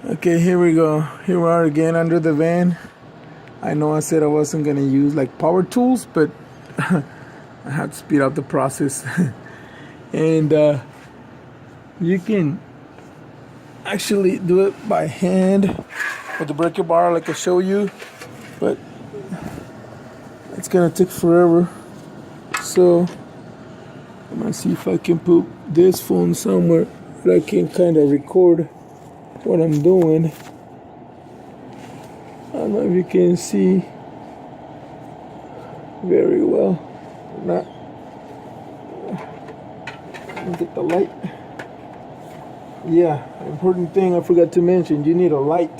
Okay, here we go. Here we are again under the van. I know I said I wasn't gonna use like power tools, but I have to speed up the process. And you can actually do it by hand with the breaker bar like I show you, but it's gonna take forever. So I'm gonna see if I can put this phone somewhere that I can kind of record what I'm doing. I don't know if you can see very well or not. Let me get the light. Yeah, important thing I forgot to mention, you need a light.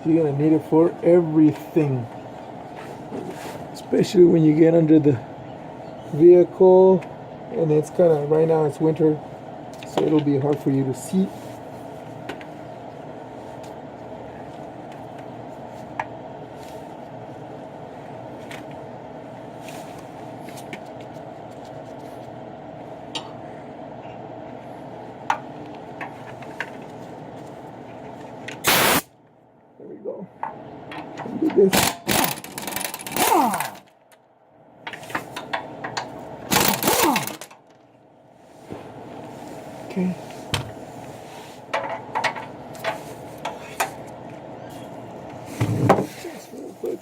You're gonna need it for everything, especially when you get under the vehicle and it's kind of, right now it's winter, so it'll be hard for you to see. There we go. Do this. Okay. Just real quick.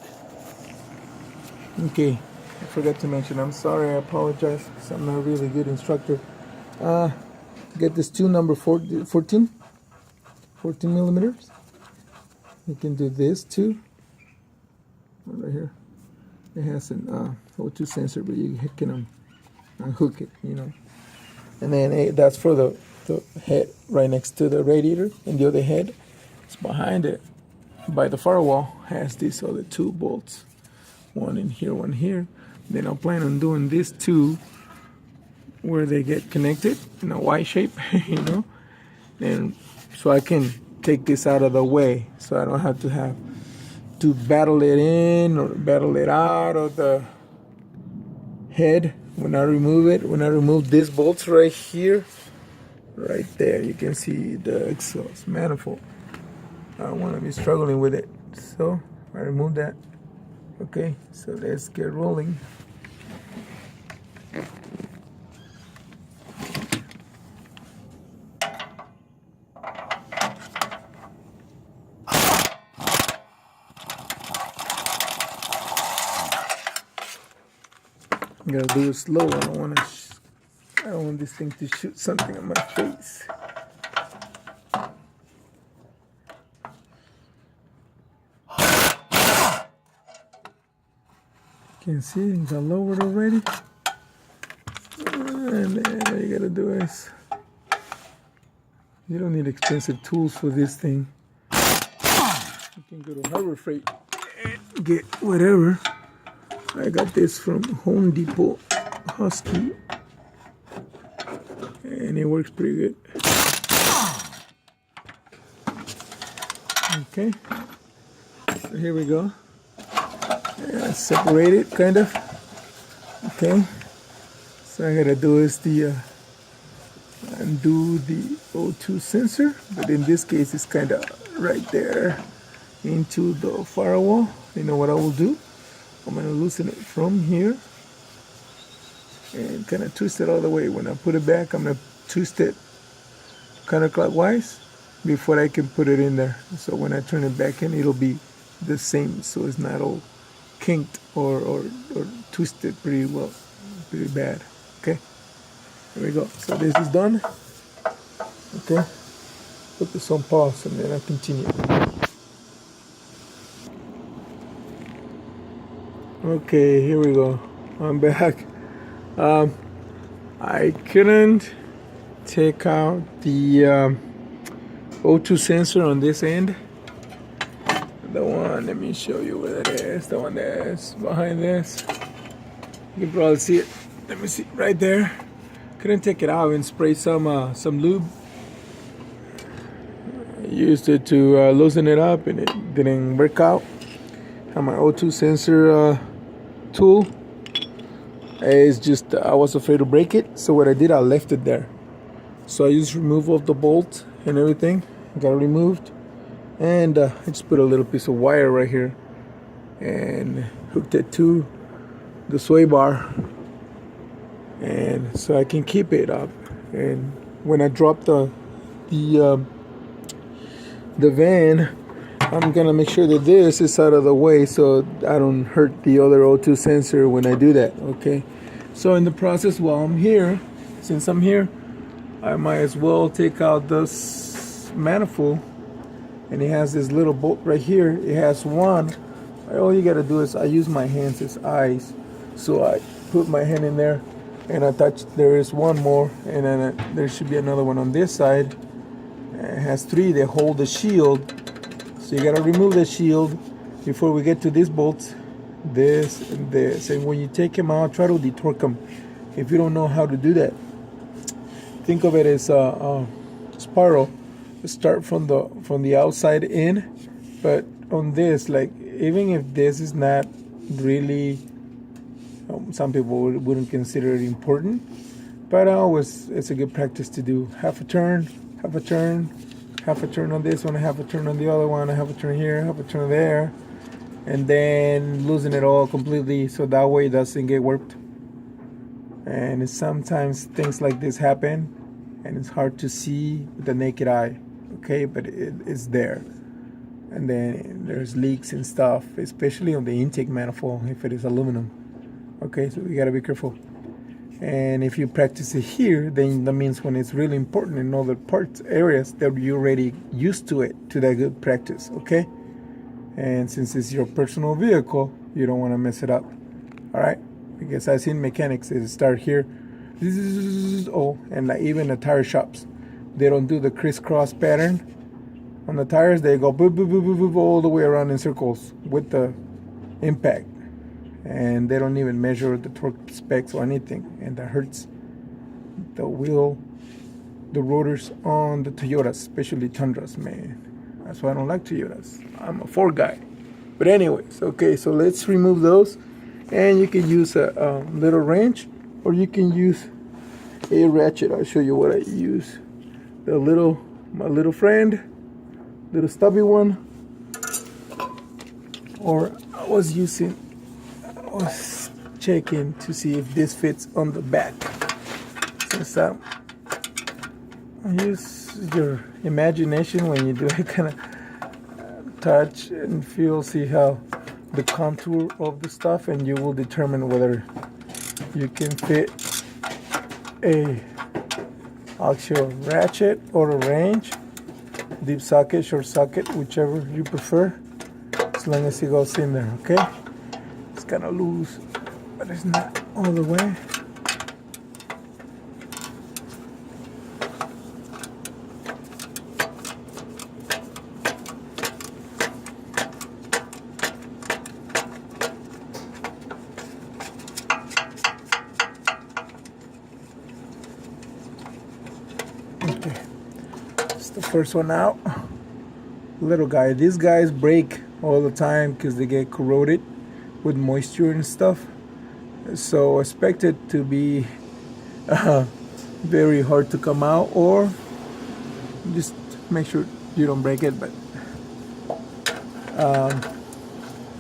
Okay, I forgot to mention, I'm sorry, I apologize, because I'm not a really good instructor. Get this too, number 14 millimeters. You can do this too. Right here. It has an O2 sensor, but you can unhook it, you know. And then that's for the head right next to the radiator, and the other head is behind it by the firewall. Has these other two bolts, one in here, one here. Then I'll plan on doing this too, where they get connected in a Y shape, you know, and so I can take this out of the way, so I don't have to battle it in or battle it out of the head when I remove it. When I remove these bolts right here, right there, you can see the exhaust manifold. I don't want to be struggling with it, so I remove that. Okay, so let's get rolling. I gotta do it slow. I don't want this thing to shoot something on my face. You can see it's all lowered already. And then all you gotta do is, you don't need expensive tools for this thing. You can go to Harbor Freight and get whatever. I got this from Home Depot, Husky, and it works pretty good. Okay, so here we go. Yeah, separate it, kind of. Okay, so I gotta do is undo the O2 sensor, but in this case it's kind of right there into the firewall. You know what I will do? I'm going to loosen it from here and kind of twist it all the way. When I put it back, I'm going to twist it counterclockwise before I can put it in there. So when I turn it back in, it'll be the same, so it's not all kinked or twisted pretty bad. Okay, there we go. So this is done. Okay, put this on pause and then I continue. Okay, here we go. I'm back. I couldn't take out the O2 sensor on this end. The one, let me show you where it is. The one that's behind this. You can probably see it. Let me see, right there. Couldn't take it out and spray some lube. I used it to loosen it up and it didn't work out. Have my O2 sensor tool. It's just I was afraid to break it, so what I did, I left it there. So I used removal of the bolt and everything. Got it removed, And I just put a little piece of wire right here and hooked it to the sway bar, and so I can keep it up. And when I drop the van, I'm gonna make sure that this is out of the way so I don't hurt the other O2 sensor when I do that. Okay, so in the process, while I'm here, since I'm here, I might as well take out this manifold, and it has this little bolt right here. It has one. All you gotta do is I use my hands as eyes, so I put my hand in there and I touch. There is one more, and then there should be another one on this side. It has three that hold the shield, so you gotta remove the shield before we get to these bolts, this and this. And when you take them out, try to detorque them. If you don't know how to do that, think of it as a spiral. Start from the outside in, but on this, like, even if this is not really, some people wouldn't consider it important, but it's a good practice to do half a turn, half a turn, half a turn on this one, half a turn on the other one, half a turn here, half a turn there, and then losing it all completely, so that way it doesn't get warped. And sometimes things like this happen, and it's hard to see with the naked eye, okay, but it's there. And then there's leaks and stuff, especially on the intake manifold if it is aluminum. Okay, so you gotta be careful. And if you practice it here, then that means when it's really important in other parts, areas, that you're already used to it, to that good practice, okay? And since it's your personal vehicle, you don't wanna mess it up, all right? Because I've seen mechanics, they start here, oh, and like even the tire shops, they don't do the crisscross pattern on the tires. They go boop, boop, boop, boop, boop, all the way around in circles with the impact, and they don't even measure the torque specs or anything, and that hurts the wheel, the rotors on the Toyotas, especially Tundras, man. That's why I don't like Toyotas. I'm a Ford guy. But anyways, okay, so let's remove those, and you can use a little wrench, or you can use a ratchet. I'll show you what I use. My little friend, little stubby one, or I was checking to see if this fits on the back. Since use your imagination when you do it, kind of touch and feel, see how the contour of the stuff, and you will determine whether you can fit a actual ratchet or a wrench, deep socket, short socket, whichever you prefer, as long as it goes in there. Okay, it's kind of loose, but it's not all the way. Okay, it's the first one out. Little guy. These guys break all the time because they get corroded with moisture and stuff. So expect it to be very hard to come out, or just make sure you don't break it. But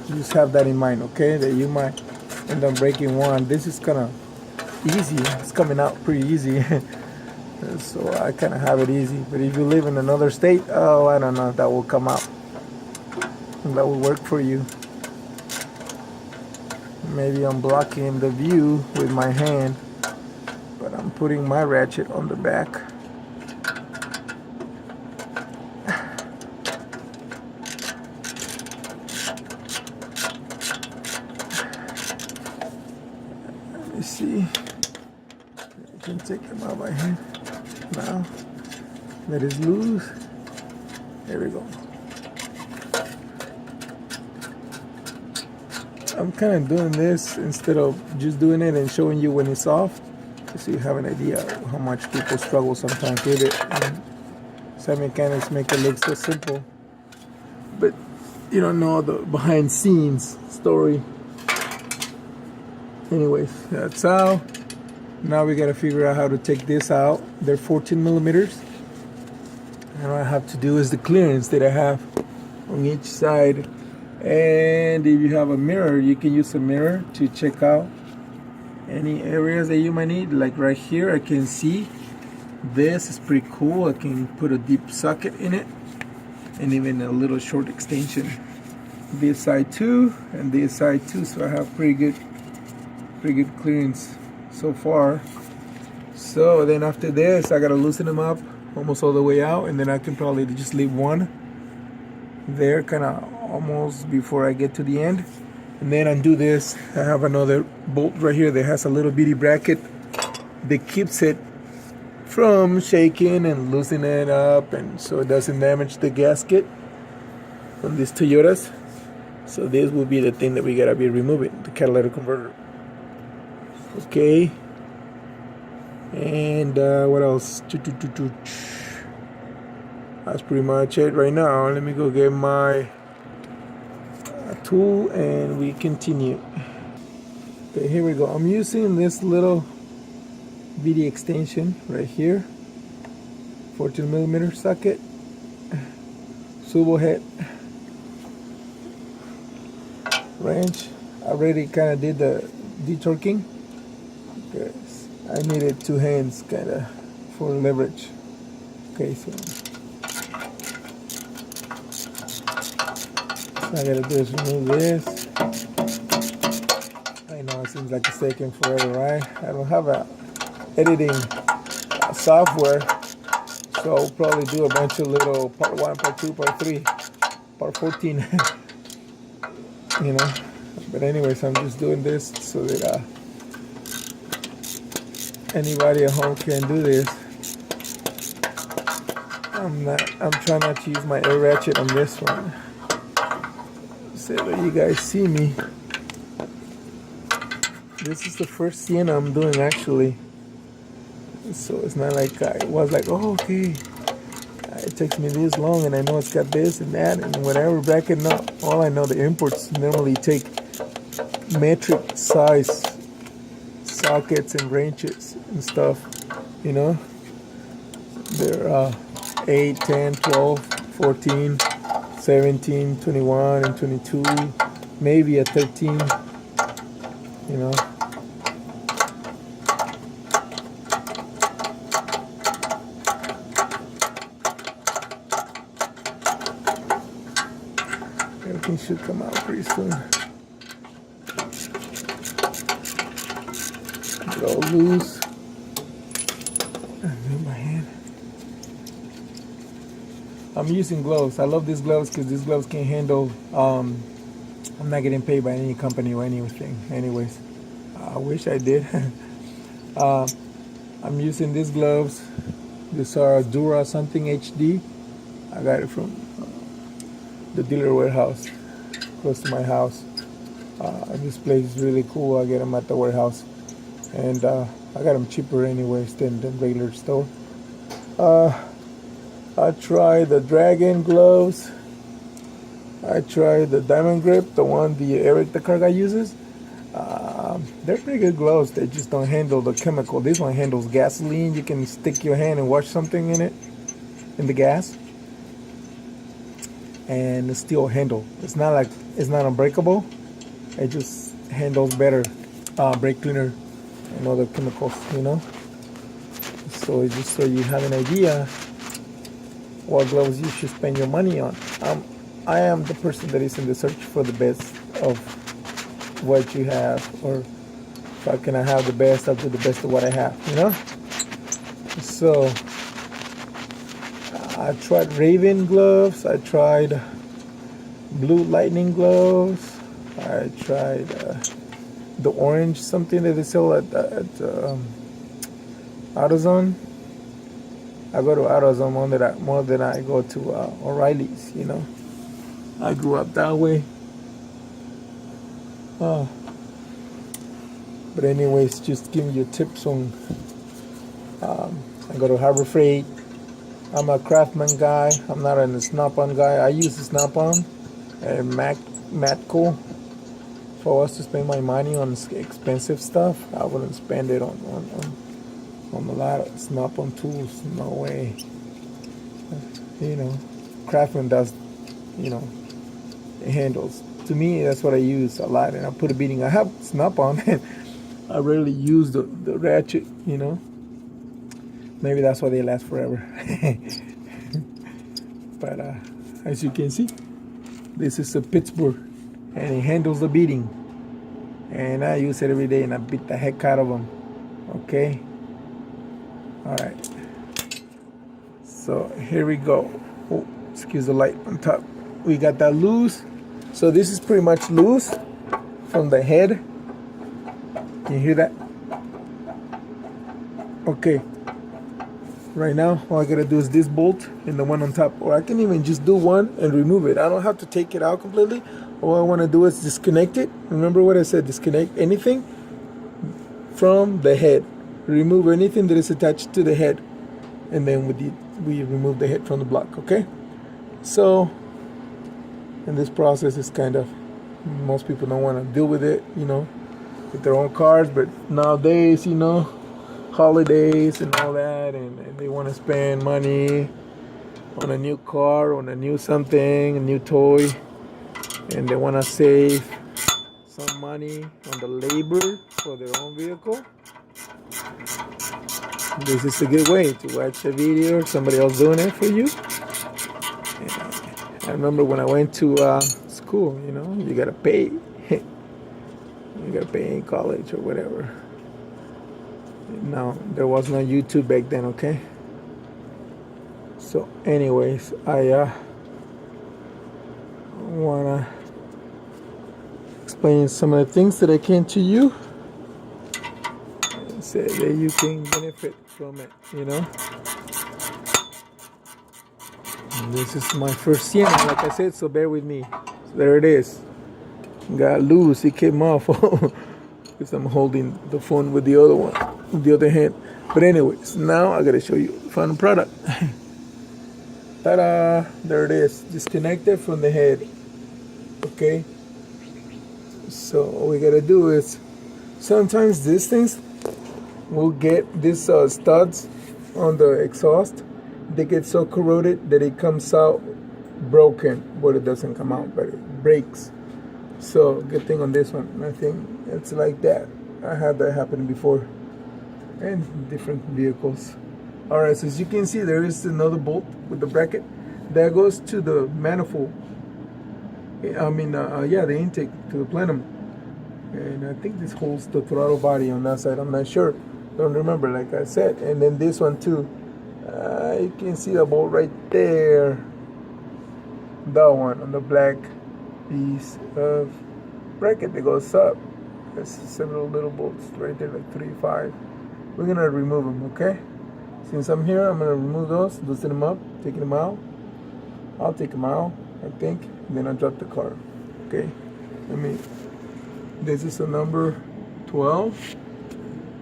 just have that in mind, okay? That you might end up breaking one. This is kind of easy. It's coming out pretty easy. So I kind of have it easy. But if you live in another state, oh, I don't know if that will come out. That will work for you. Maybe I'm blocking the view with my hand, but I'm putting my ratchet on the back. Let me see. I can take them out by hand. Now that is loose. There we go. I'm kind of doing this instead of just doing it and showing you when it's off, so you have an idea of how much people struggle sometimes with it. And some mechanics make it look so simple, but you don't know the behind scenes story. Anyways, that's out. Now we gotta figure out how to take this out. They're 14 millimeters. And what I have to do is the clearance that I have on each side. And if you have a mirror, you can use a mirror to check out any areas that you might need. Like right here, I can see this is pretty cool. I can put a deep socket in it and even a little short extension. This side too, and this side too. So I have pretty good clearance so far. So then after this, I gotta loosen them up almost all the way out, and then I can probably just leave one there, kind of almost before I get to the end, and then undo this. I have another bolt right here that has a little bitty bracket that keeps it from shaking and loosening it up, and so it doesn't damage the gasket on these Toyotas. So this will be the thing that we gotta be removing, the catalytic converter. Okay. And what else? That's pretty much it right now. Let me go get my tool and we continue. Okay, here we go. I'm using this little VD extension right here, 14mm socket, swivel head, wrench. I already kind of did the detorquing because I needed two hands kind of for leverage. Okay, so I gotta do is remove this. I know it seems like it's taking forever, right? I don't have a editing software, so I'll probably do a bunch of little part 1, part 2, part 3, part 14, you know. But anyways, I'm just doing this so that anybody at home can do this. I'm trying not to use my air ratchet on this one so that you guys see me. This is the first sienna I'm doing actually, so it's not like I was like, oh okay, it takes me this long and I know it's got this and that and whatever bracket. No, all I know, the imports normally take metric size sockets and wrenches and stuff, you know. They're 8, 10, 12, 14, 17, 21, and 22, maybe a 13, you know. Everything should come out pretty soon. Get all loose. Move my hand. I'm using gloves. I love these gloves because these gloves can handle. I'm not getting paid by any company or anything. Anyways, I wish I did. I'm using these gloves. These are Dura something HD. I got it from the dealer warehouse close to my house. This place is really cool. I get them at the warehouse, and I got them cheaper anyways than the regular store. I tried the Dragon gloves. I tried the Diamond Grip, the one the Eric the car guy uses. They're pretty good gloves. They just don't handle the chemical. This one handles gasoline. You can stick your hand and wash something in it, in the gas, and it still handle. It's not unbreakable. It just handles better. Brake cleaner and other chemicals, you know. So just so you have an idea what gloves you should spend your money on. I am the person that is in the search for the best of what you have, or if I can have the best, I'll do the best of what I have, you know. So I tried Raven gloves, I tried Blue Lightning gloves, I tried the orange something that they sell at AutoZone. I go to AutoZone more than I go to O'Reilly's, you know. I grew up that way. But anyways, just giving you tips on. I go to Harbor Freight. I'm a Craftsman guy. I'm not a Snap-on guy. I use the Snap-on and Matco. If I was to spend my money on expensive stuff, I wouldn't spend it on a lot of Snap-on tools. No way. You know, Craftsman does, you know, handles. To me, that's what I use a lot, and I put a beading. I have snap on, and I rarely use the ratchet, you know. Maybe that's why they last forever. But as you can see, this is a Pittsburgh, and it handles the beading. And I use it every day, and I beat the heck out of them. Okay. All right. So here we go. Oh, excuse the light on top. We got that loose. So this is pretty much loose from the head. Can you hear that? Okay. Right now, all I gotta do is this bolt and the one on top. Or I can even just do one and remove it. I don't have to take it out completely. All I wanna do is disconnect it. Remember what I said, disconnect anything from the head. Remove anything that is attached to the head. And then we remove the head from the block, okay? So, and this process is kind of, most people don't wanna deal with it, you know, with their own cars, but nowadays, you know, holidays and all that, and they want to spend money on a new car, on a new something, a new toy, and they want to save some money on the labor for their own vehicle. This is a good way to watch a video or somebody else doing it for you. And I remember when I went to school, you know, you gotta pay. You gotta pay in college or whatever. No, there was no YouTube back then, okay? So anyways, I wanna explain some of the things that I can to you and say that you can benefit from it, you know? And this is my first sienna, like I said, so bear with me. So there it is. Got loose, it came off because I'm holding the phone with the other one, with the other hand. But anyways, now I gotta show you the final product. Ta-da! There it is, disconnected from the head. Okay. So all we gotta do is, sometimes these things will get these studs on the exhaust. They get so corroded that it comes out broken, but it doesn't come out, but it breaks. So good thing on this one, I think it's like that. I had that happen before in different vehicles. Alright, so as you can see, there is another bolt with the bracket that goes to the manifold. Yeah, the intake to the plenum. And I think this holds the throttle body on that side, I'm not sure. Don't remember, like I said. And then this one too. You can see the bolt right there. That one on the black piece of bracket that goes up. There's several little bolts right there, like 3, 5. We're gonna remove them, okay? Since I'm here, I'm gonna remove those, loosen them up, taking them out. I'll take them out, I think, and then I'll drop the car. Okay? This is a number 12.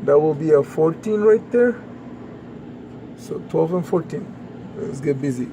That will be a 14 right there. So 12 and 14. Let's get busy.